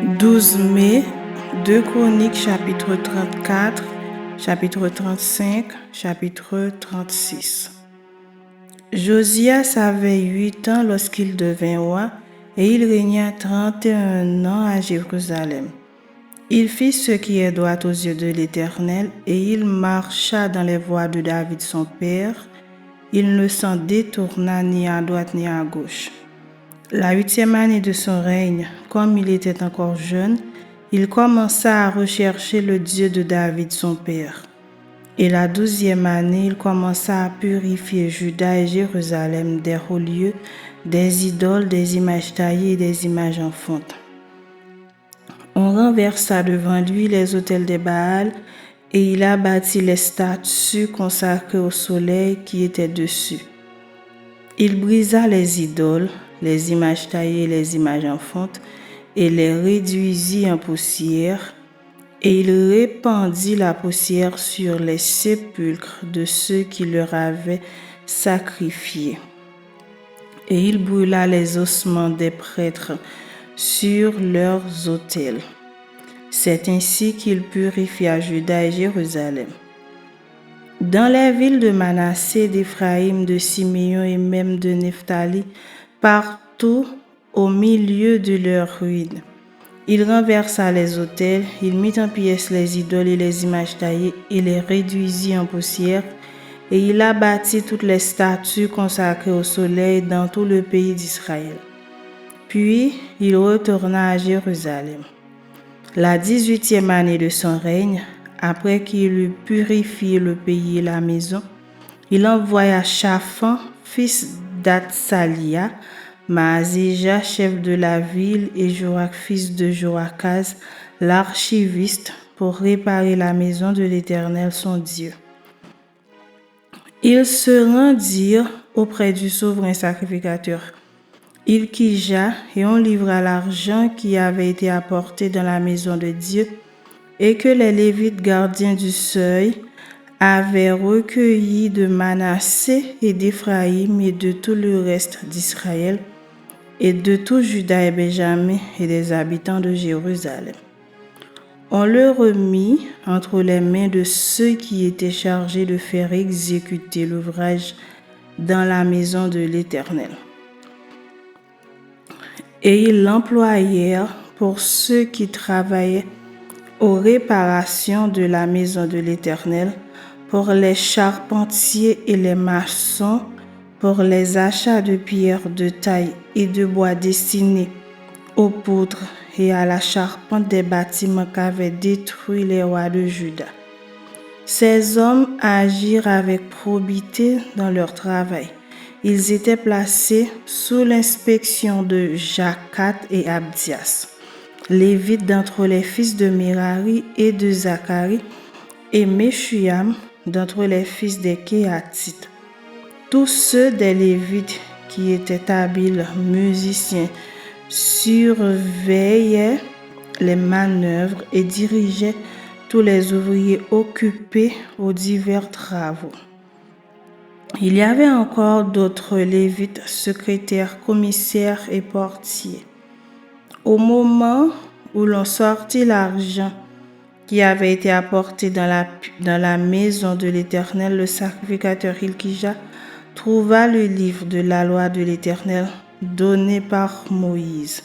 12 mai, 2 Chroniques, chapitre 34, chapitre 35, chapitre 36. Josias avait 8 ans lorsqu'il devint roi, et il régna 31 ans à Jérusalem. Il fit ce qui est droit aux yeux de l'Éternel, et il marcha dans les voies de David son père. Il ne s'en détourna ni à droite ni à gauche. La 8e année de son règne, comme il était encore jeune, il commença à rechercher le Dieu de David son père. Et la 12e année, il commença à purifier Juda et Jérusalem des hauts lieux, des idoles, des images taillées et des images en fonte. On renversa devant lui les autels des Baals, et il abattit les statues consacrées au soleil qui étaient dessus. Il brisa les idoles, les images taillées et les images en fonte, et les réduisit en poussière, et il répandit la poussière sur les sépulcres de ceux qui leur avaient sacrifié. Et il brûla les ossements des prêtres sur leurs autels. C'est ainsi qu'il purifia Juda et Jérusalem. Dans les villes de Manassé, d'Éphraïm, de Siméon et même de Nephtali, partout au milieu de leurs ruines, il renversa les autels, il mit en pièces les idoles et les images taillées et les réduisit en poussière, et il abattit toutes les statues consacrées au soleil dans tout le pays d'Israël. Puis il retourna à Jérusalem. La 18e année de son règne, après qu'il eut purifié le pays et la maison, il envoya Shaphan, fils d'Atsalia, Maaséja, chef de la ville, et Joach, fils de Joachaz, l'archiviste, pour réparer la maison de l'Éternel son Dieu. Ils se rendirent auprès du souverain sacrificateur Hilkija, et on livra l'argent qui avait été apporté dans la maison de Dieu et que les Lévites gardiens du seuil avaient recueilli de Manassé et d'Éphraïm et de tout le reste d'Israël et de tout Juda et Benjamin et des habitants de Jérusalem. On le remit entre les mains de ceux qui étaient chargés de faire exécuter l'ouvrage dans la maison de l'Éternel. Et ils l'employèrent pour ceux qui travaillaient aux réparations de la maison de l'Éternel, pour les charpentiers et les maçons, pour les achats de pierres de taille et de bois destinés aux poutres et à la charpente des bâtiments qu'avaient détruits les rois de Juda. Ces hommes agirent avec probité dans leur travail. Ils étaient placés sous l'inspection de Jacat et Abdias, Lévites d'entre les fils de Merari et de Zacharie, et Meshulam d'entre les fils des Kéatites. Tous ceux des Lévites qui étaient habiles musiciens surveillaient les manœuvres et dirigeaient tous les ouvriers occupés aux divers travaux. Il y avait encore d'autres Lévites, secrétaires, commissaires et portiers. Au moment où l'on sortit l'argent qui avait été apporté dans la maison de l'Éternel, le sacrificateur Hilkija trouva le livre de la loi de l'Éternel donné par Moïse.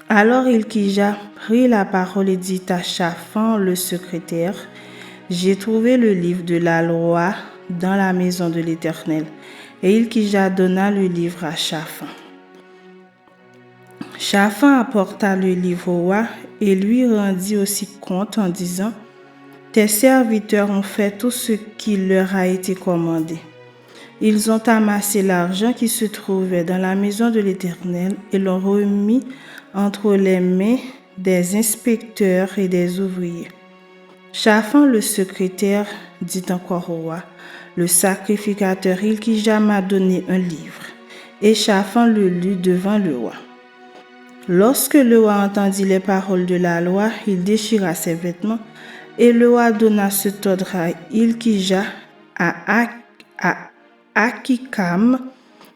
Alors Hilkija prit la parole et dit à Shaphan, le secrétaire, « J'ai trouvé le livre de la loi dans la maison de l'Éternel. » Et Hilkija donna le livre à Shaphan. Shaphan apporta le livre au roi et lui rendit aussi compte en disant, « Tes serviteurs ont fait tout ce qui leur a été commandé. Ils ont amassé l'argent qui se trouvait dans la maison de l'Éternel et l'ont remis entre les mains des inspecteurs et des ouvriers. » Shaphan le secrétaire dit encore au roi, « Le sacrificateur Hilkija m'a donné un livre. » Et Shaphan le lut devant le roi. Lorsque le roi entendit les paroles de la loi, il déchira ses vêtements, et le roi donna cet ordre à Hilkija, à Akikam,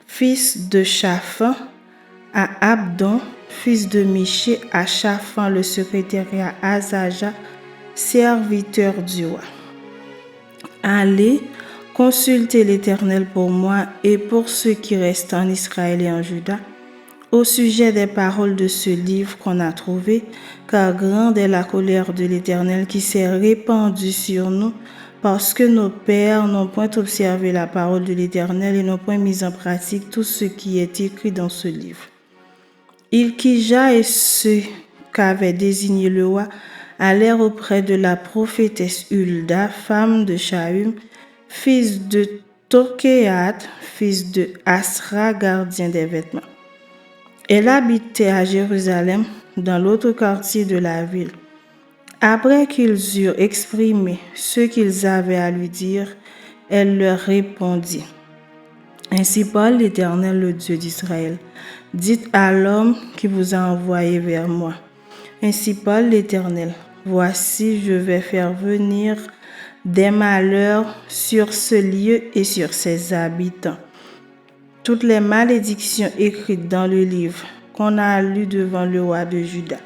fils de Shaphan, à Abdon, fils de Miché, à Shaphan le secrétaire et à Azaja, serviteur du roi. Allez, consultez l'Éternel pour moi et pour ceux qui restent en Israël et en Juda, au sujet des paroles de ce livre qu'on a trouvé, car grande est la colère de l'Éternel qui s'est répandue sur nous, parce que nos pères n'ont point observé la parole de l'Éternel et n'ont point mis en pratique tout ce qui est écrit dans ce livre. Ilkija et ceux qu'avait désigné le roi allèrent auprès de la prophétesse Hulda, femme de Shahum, fils de Tokéat, fils de Asra, gardien des vêtements. Elle habitait à Jérusalem, dans l'autre quartier de la ville. Après qu'ils eurent exprimé ce qu'ils avaient à lui dire, elle leur répondit. Ainsi parle l'Éternel, le Dieu d'Israël. Dites à l'homme qui vous a envoyé vers moi. Ainsi parle l'Éternel. Voici, je vais faire venir des malheurs sur ce lieu et sur ses habitants. Toutes les malédictions écrites dans le livre qu'on a lu devant le roi de Juda,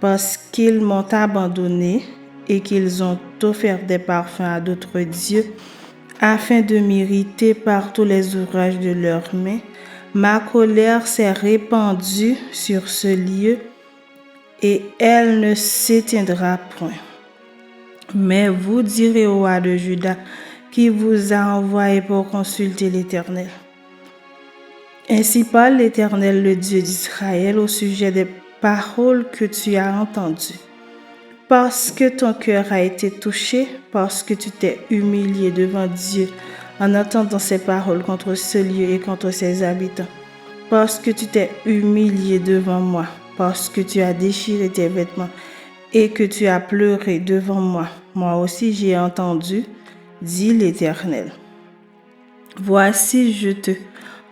parce qu'ils m'ont abandonné et qu'ils ont offert des parfums à d'autres dieux, afin de m'irriter par tous les ouvrages de leurs mains, ma colère s'est répandue sur ce lieu et elle ne s'éteindra point. Mais vous direz au roi de Juda qui vous a envoyé pour consulter l'Éternel. Ainsi parle l'Éternel, le Dieu d'Israël, au sujet des paroles que tu as entendues. Parce que ton cœur a été touché, parce que tu t'es humilié devant Dieu en entendant ces paroles contre ce lieu et contre ses habitants, parce que tu t'es humilié devant moi, parce que tu as déchiré tes vêtements et que tu as pleuré devant moi. Moi aussi j'ai entendu, dit l'Éternel. Voici, je te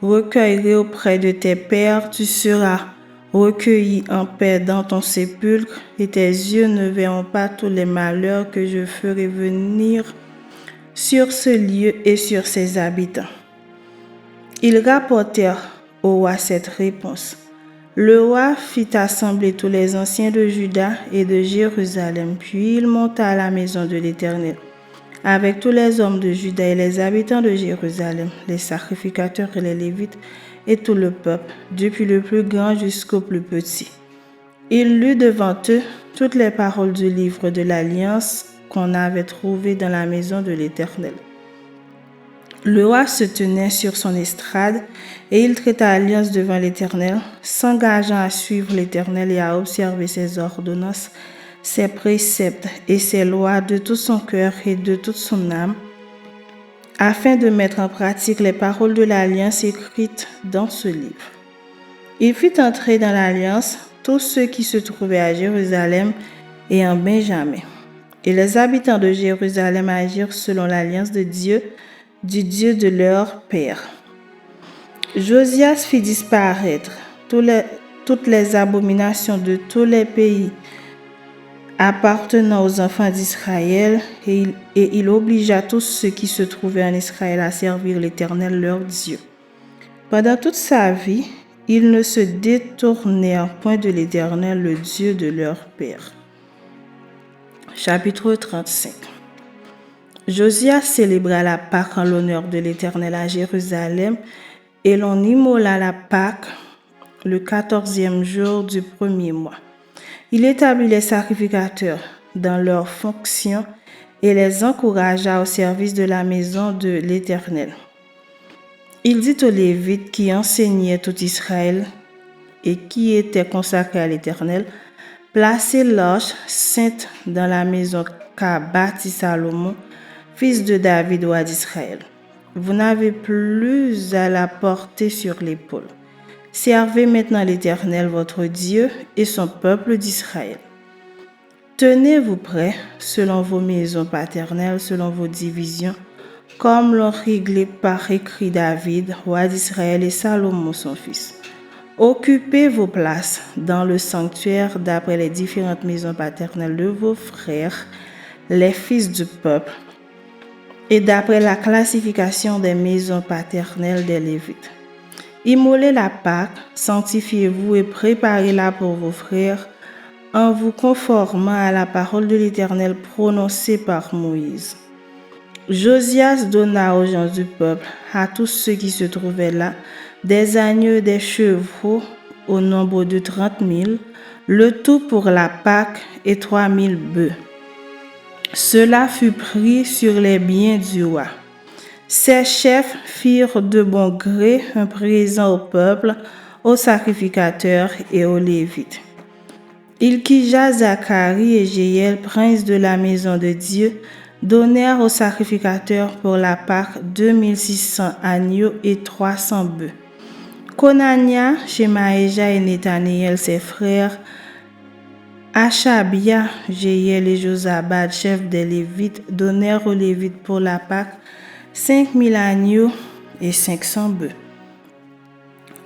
recueillerai auprès de tes pères, tu seras recueilli en paix dans ton sépulcre, et tes yeux ne verront pas tous les malheurs que je ferai venir sur ce lieu et sur ses habitants. Ils rapportèrent au roi cette réponse. Le roi fit assembler tous les anciens de Juda et de Jérusalem, puis il monta à la maison de l'Éternel, avec tous les hommes de Juda et les habitants de Jérusalem, les sacrificateurs et les Lévites, et tout le peuple, depuis le plus grand jusqu'au plus petit. Il lut devant eux toutes les paroles du livre de l'Alliance qu'on avait trouvé dans la maison de l'Éternel. Le roi se tenait sur son estrade et il traita alliance devant l'Éternel, s'engageant à suivre l'Éternel et à observer ses ordonnances, ses préceptes et ses lois de tout son cœur et de toute son âme, afin de mettre en pratique les paroles de l'Alliance écrites dans ce livre. Il fit entrer dans l'Alliance tous ceux qui se trouvaient à Jérusalem et en Benjamin. Et les habitants de Jérusalem agirent selon l'Alliance de Dieu, du Dieu de leur père. Josias fit disparaître toutes les abominations de tous les pays appartenant aux enfants d'Israël, et il obligea tous ceux qui se trouvaient en Israël à servir l'Éternel leur Dieu. Pendant toute sa vie, ils ne se détournèrent point de l'Éternel, le Dieu de leur père. Chapitre 35. Josias célébra la Pâque en l'honneur de l'Éternel à Jérusalem, et l'on immola la Pâque le 14e jour du premier mois. Il établit les sacrificateurs dans leurs fonctions et les encouragea au service de la maison de l'Éternel. Il dit aux Lévites qui enseignaient tout Israël et qui étaient consacrés à l'Éternel, placez l'arche sainte dans la maison qu'a bâtie Salomon, fils de David, roi d'Israël. Vous n'avez plus à la porter sur l'épaule. Servez maintenant l'Éternel votre Dieu et son peuple d'Israël. Tenez-vous prêts selon vos maisons paternelles, selon vos divisions, comme l'ont réglé par écrit David, roi d'Israël, et Salomon son fils. Occupez vos places dans le sanctuaire d'après les différentes maisons paternelles de vos frères, les fils du peuple, et d'après la classification des maisons paternelles des Lévites. Immolez la Pâque, sanctifiez-vous et préparez-la pour vos frères, en vous conformant à la parole de l'Éternel prononcée par Moïse. Josias donna aux gens du peuple, à tous ceux qui se trouvaient là, des agneaux et des chevaux au nombre de 30 000, le tout pour la Pâque et 3 000 bœufs. Cela fut pris sur les biens du roi. Ces chefs firent de bon gré un présent au peuple, aux sacrificateurs et aux Lévites. Ilkija, Zacharie et Jéhiel, princes de la maison de Dieu, donnèrent aux sacrificateurs pour la Pâque 2600 agneaux et 300 bœufs. Konania, Shemaéja et Netaniel, ses frères, Achabia, Jéhiel et Josabad, chefs des Lévites, donnèrent aux Lévites pour la Pâque 5000 agneaux et 500 bœufs.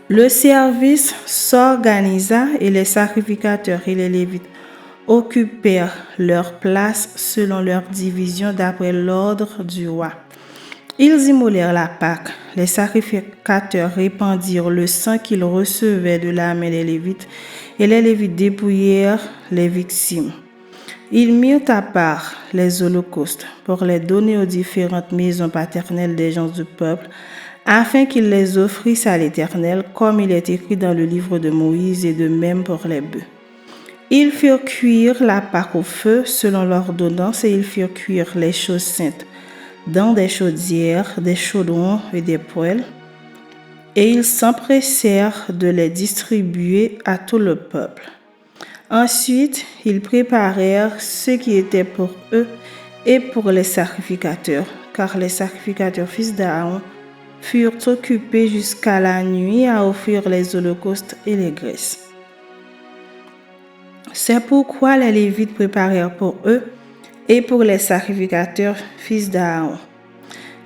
Le service s'organisa et les sacrificateurs et les Lévites occupèrent leur place selon leur division d'après l'ordre du roi. Ils immolèrent la Pâque. Les sacrificateurs répandirent le sang qu'ils recevaient de la main des Lévites et les Lévites dépouillèrent les victimes. Ils mirent à part les holocaustes pour les donner aux différentes maisons paternelles des gens du peuple, afin qu'ils les offrissent à l'Éternel, comme il est écrit dans le livre de Moïse, et de même pour les bœufs. Ils firent cuire la Pâque au feu selon l'ordonnance, et ils firent cuire les choses saintes dans des chaudières, des chaudrons et des poêles, et ils s'empressèrent de les distribuer à tout le peuple. Ensuite, ils préparèrent ce qui était pour eux et pour les sacrificateurs, car les sacrificateurs fils d'Aaron furent occupés jusqu'à la nuit à offrir les holocaustes et les graisses. C'est pourquoi les Lévites préparèrent pour eux et pour les sacrificateurs fils d'Aaron.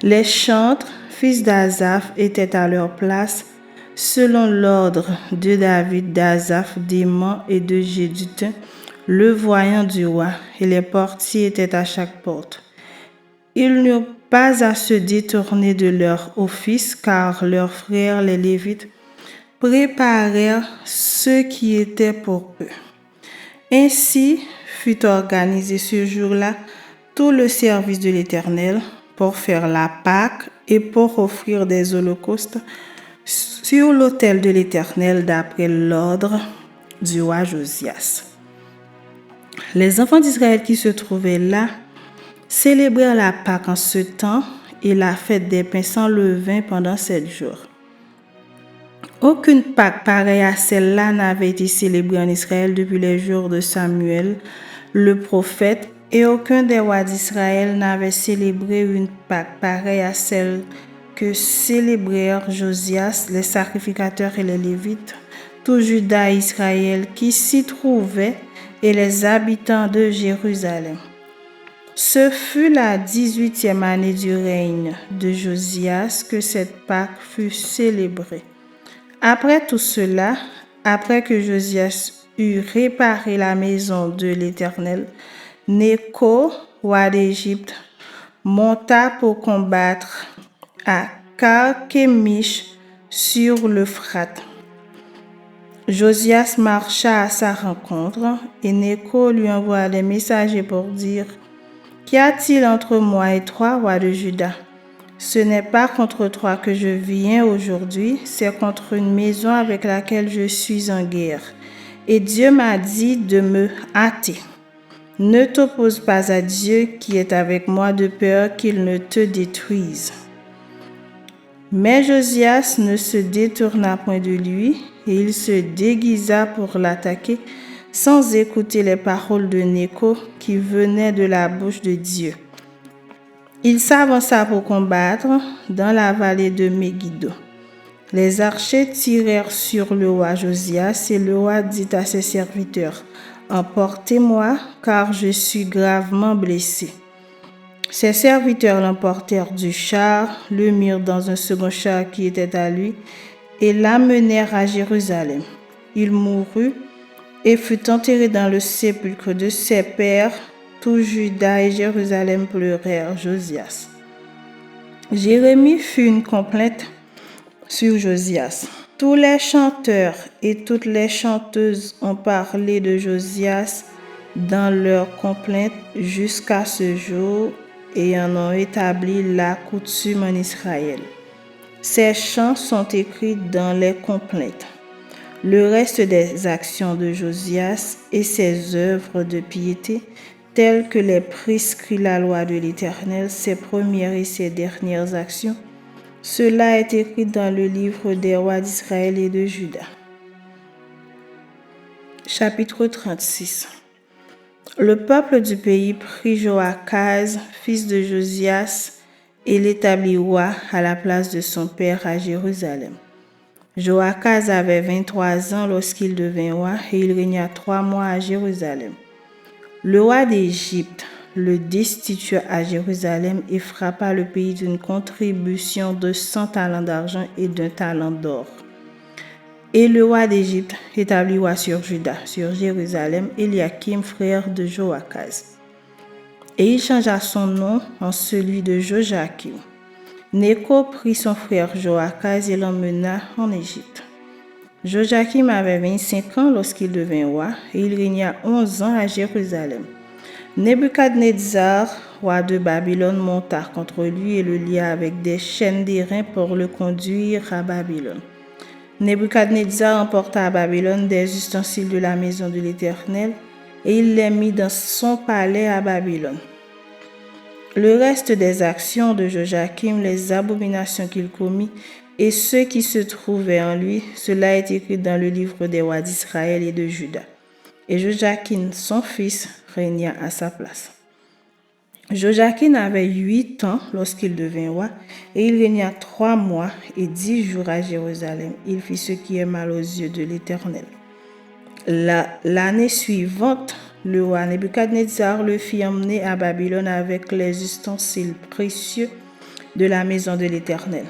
Les chantres fils d'Asaph étaient à leur place selon l'ordre de David, d'Asaph, d'Héman et de Jéduthun, le voyant du roi, et les portiers étaient à chaque porte. Ils n'eurent pas à se détourner de leur office, car leurs frères les Lévites préparèrent ce qui était pour eux. Ainsi fut organisé ce jour-là tout le service de l'Éternel pour faire la Pâque et pour offrir des holocaustes sur l'autel de l'Éternel d'après l'ordre du roi Josias. Les enfants d'Israël qui se trouvaient là célébrèrent la Pâque en ce temps et la fête des pains sans levain pendant 7 jours. Aucune Pâque pareille à celle-là n'avait été célébrée en Israël depuis les jours de Samuel, le prophète, et aucun des rois d'Israël n'avait célébré une Pâque pareille à celle que célébrèrent Josias, les sacrificateurs et les Lévites, tout Juda et Israël qui s'y trouvaient, et les habitants de Jérusalem. Ce fut la 18e année du règne de Josias que cette Pâque fut célébrée. Après tout cela, après que Josias eut réparé la maison de l'Éternel, Nécho, roi d'Égypte, monta pour combattre à Carchemish sur l'Euphrate. Josias marcha à sa rencontre et Nécho lui envoya des messagers pour dire: Qu'y a-t-il entre moi et toi, roi de Juda? Ce n'est pas contre toi que je viens aujourd'hui, c'est contre une maison avec laquelle je suis en guerre. Et Dieu m'a dit de me hâter. Ne t'oppose pas à Dieu qui est avec moi de peur qu'il ne te détruise. Mais Josias ne se détourna point de lui, et il se déguisa pour l'attaquer, sans écouter les paroles de Nécho qui venaient de la bouche de Dieu. Il s'avança pour combattre dans la vallée de Megiddo. Les archers tirèrent sur le roi Josias, et le roi dit à ses serviteurs: Emportez-moi, car je suis gravement blessé. Ses serviteurs l'emportèrent du char, le mirent dans un second char qui était à lui, et l'amenèrent à Jérusalem. Il mourut et fut enterré dans le sépulcre de ses pères. Tout Juda et Jérusalem pleurèrent Josias. Jérémie fit une complainte sur Josias. Tous les chanteurs et toutes les chanteuses ont parlé de Josias dans leurs complaintes jusqu'à ce jour et en ont établi la coutume en Israël. Ces chants sont écrits dans les complaintes. Le reste des actions de Josias et ses œuvres de piété, telles que les prescrit la loi de l'Éternel, ses premières et ses dernières actions, cela est écrit dans le livre des rois d'Israël et de Juda. Chapitre 36. Le peuple du pays prit Joachaz, fils de Josias, et l'établit roi à la place de son père à Jérusalem. Joachaz avait 23 ans lorsqu'il devint roi et il régna 3 mois à Jérusalem. Le roi d'Égypte le destitua à Jérusalem et frappa le pays d'une contribution de 100 talents d'argent et d'1 talent d'or. Et le roi d'Égypte établit roi sur Juda, sur Jérusalem, Eliakim, frère de Joachaz. Et il changea son nom en celui de Joachim. Néco prit son frère Joachaz et l'emmena en Égypte. Joachim avait 25 ans lorsqu'il devint roi et il régna 11 ans à Jérusalem. Nebuchadnezzar, roi de Babylone, monta contre lui et le lia avec des chaînes d'airain pour le conduire à Babylone. Nebuchadnezzar emporta à Babylone des ustensiles de la maison de l'Éternel et il les mit dans son palais à Babylone. Le reste des actions de Joachim, les abominations qu'il commit et ceux qui se trouvaient en lui, cela est écrit dans le livre des rois d'Israël et de Juda. Et Joachim, son fils, régna à sa place. Joachim avait 8 ans lorsqu'il devint roi et il régna 3 mois et 10 jours à Jérusalem. Il fit ce qui est mal aux yeux de l'Éternel. L'année suivante, le roi Nebuchadnezzar le fit emmener à Babylone avec les ustensiles précieux de la maison de l'Éternel.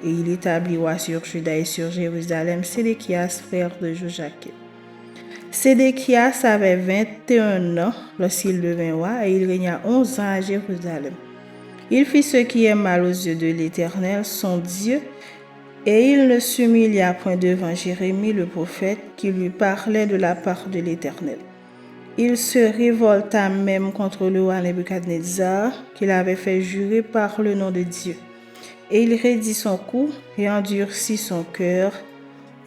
Et il établit roi sur Juda et sur Jérusalem Sédéchias, frère de Joachim. Sédéchias avait 21 ans lorsqu'il devint roi et il régna 11 ans à Jérusalem. Il fit ce qui est mal aux yeux de l'Éternel, son Dieu, et il ne s'humilia point devant Jérémie le prophète qui lui parlait de la part de l'Éternel. Il se révolta même contre le roi Nebuchadnezzar qu'il avait fait jurer par le nom de Dieu. Et il raidit son cou et endurcit son cœur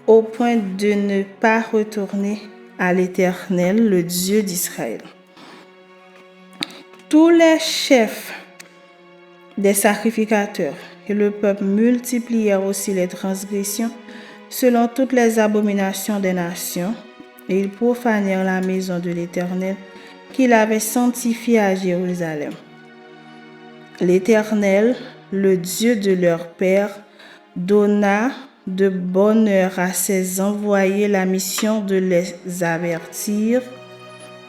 au point de ne pas retourner à l'Éternel, le Dieu d'Israël. Tous les chefs des sacrificateurs et le peuple multiplièrent aussi les transgressions selon toutes les abominations des nations, et ils profanèrent la maison de l'Éternel qu'il avait sanctifiée à Jérusalem. L'Éternel, le Dieu de leur père, donna de bonne heure à ses envoyés la mission de les avertir,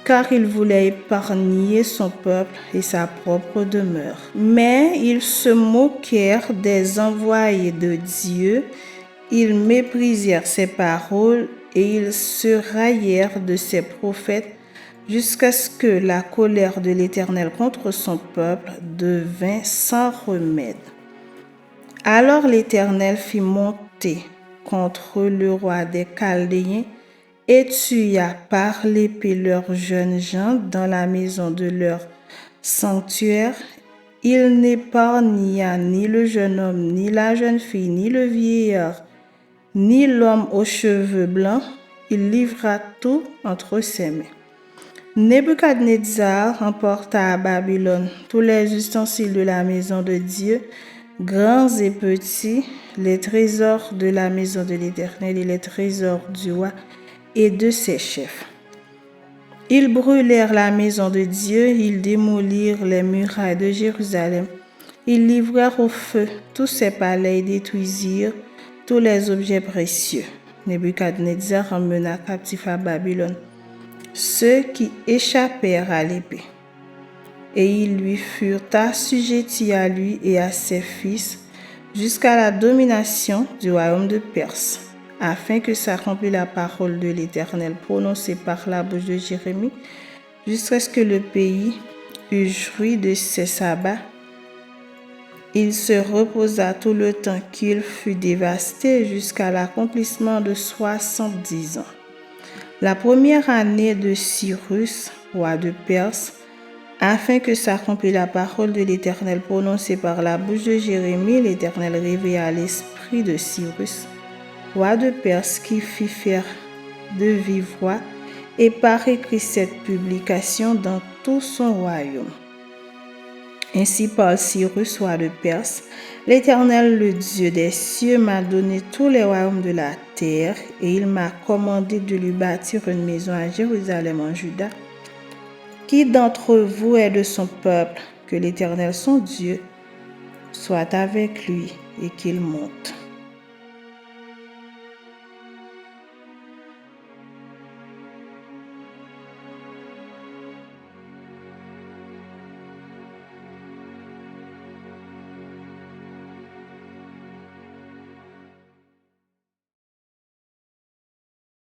car il voulait épargner son peuple et sa propre demeure. Mais ils se moquèrent des envoyés de Dieu, ils méprisèrent ses paroles et ils se raillèrent de ses prophètes jusqu'à ce que la colère de l'Éternel contre son peuple devint sans remède. Alors l'Éternel fit monter contre le roi des Chaldéens et tua par l'épée leurs jeunes gens dans la maison de leur sanctuaire. Il n'épargna ni le jeune homme, ni la jeune fille, ni le vieillard, ni l'homme aux cheveux blancs. Il livra tout entre ses mains. Nebuchadnezzar emporta à Babylone tous les ustensiles de la maison de Dieu, grands et petits, les trésors de la maison de l'Éternel et les trésors du roi et de ses chefs. Ils brûlèrent la maison de Dieu, ils démolirent les murailles de Jérusalem, ils livrèrent au feu tous ses palais et détruisirent tous les objets précieux. Nebuchadnezzar emmena captifs à Babylone ceux qui échappèrent à l'épée. Et ils lui furent assujettis à lui et à ses fils jusqu'à la domination du royaume de Perse, afin que s'accomplisse la parole de l'Éternel prononcée par la bouche de Jérémie, jusqu'à ce que le pays eût joui de ses sabbats Il se reposa tout le temps qu'il fut dévasté jusqu'à l'accomplissement de 70 ans. La première année de Cyrus, roi de Perse, afin que s'accomplisse la parole de l'Éternel prononcée par la bouche de Jérémie, l'Éternel réveilla à l'esprit de Cyrus, roi de Perse, qui fit faire de vive voix et par écrit cette publication dans tout son royaume. Ainsi parle Cyrus, roi de Perse: l'Éternel, le Dieu des cieux, m'a donné tous les royaumes de la terre, et il m'a commandé de lui bâtir une maison à Jérusalem en Juda. Qui d'entre vous est de son peuple? Que l'Éternel, son Dieu, soit avec lui et qu'il monte.